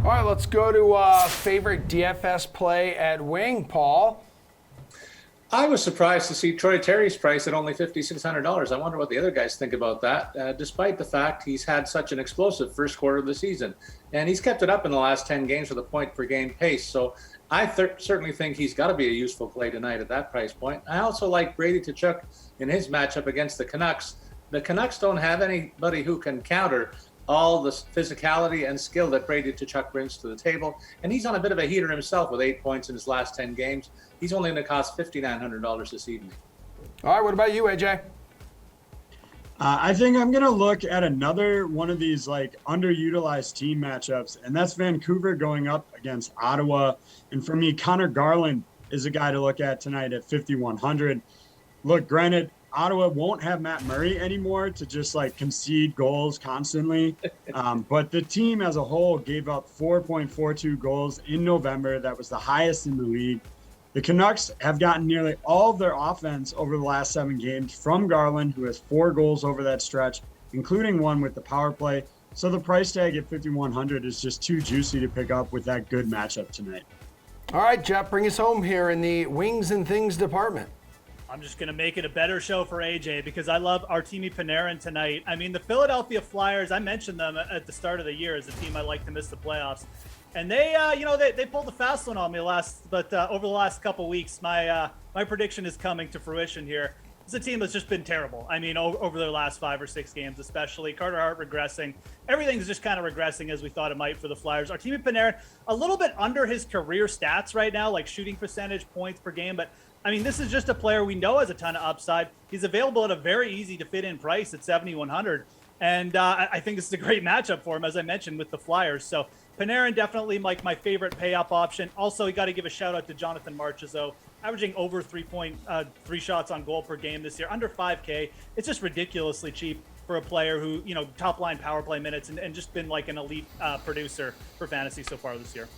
All right, let's go to favorite DFS play at wing, Paul. I was surprised to see Troy Terry's price at only $5,600. I wonder what the other guys think about that, despite the fact he's had such an explosive first quarter of the season. And he's kept it up in the last 10 games with a point-per-game pace. So I certainly think he's got to be a useful play tonight at that price point. I also like Brady Tkachuk in his matchup against the Canucks. The Canucks don't have anybody who can counter all the physicality and skill that Brady Tkachuk brings to the table. And he's on a bit of a heater himself with 8 points in his last 10 games. He's only going to cost $5,900 this evening. All right, what about you, AJ? I think I'm going to look at another one of these like underutilized team matchups, and that's Vancouver going up against Ottawa. And for me, Connor Garland is a guy to look at tonight at 5,100. Look, granted, Ottawa won't have Matt Murray anymore to just like concede goals constantly. But the team as a whole gave up 4.42 goals in November. That was the highest in the league. The Canucks have gotten nearly all of their offense over the last 7 games from Garland, who has 4 goals over that stretch, including one with the power play. So the price tag at 5,100 is just too juicy to pick up with that good matchup tonight. All right, Jeff, bring us home here in the wings and things department. I'm just going to make it a better show for AJ because I love Artemi Panarin tonight. I mean, the Philadelphia Flyers, I mentioned them at the start of the year as a team I like to miss the playoffs. And they pulled the fast one on me over the last couple weeks, my prediction is coming to fruition here. It's a team that's just been terrible. I mean, over their last 5 or 6 games, especially. Carter Hart regressing. Everything's just kind of regressing as we thought it might for the Flyers. Artemi Panarin, a little bit under his career stats right now, like shooting percentage, points per game. But, I mean, this is just a player we know has a ton of upside. He's available at a very easy-to-fit-in price at $7,100. And I think this is a great matchup for him, as I mentioned, with the Flyers. So Panarin definitely like my favorite pay-up option. Also, you got to give a shout-out to Jonathan Marchessault, averaging over 3 shots on goal per game this year, under 5K. It's just ridiculously cheap for a player who, top-line power play minutes and just been like an elite producer for fantasy so far this year.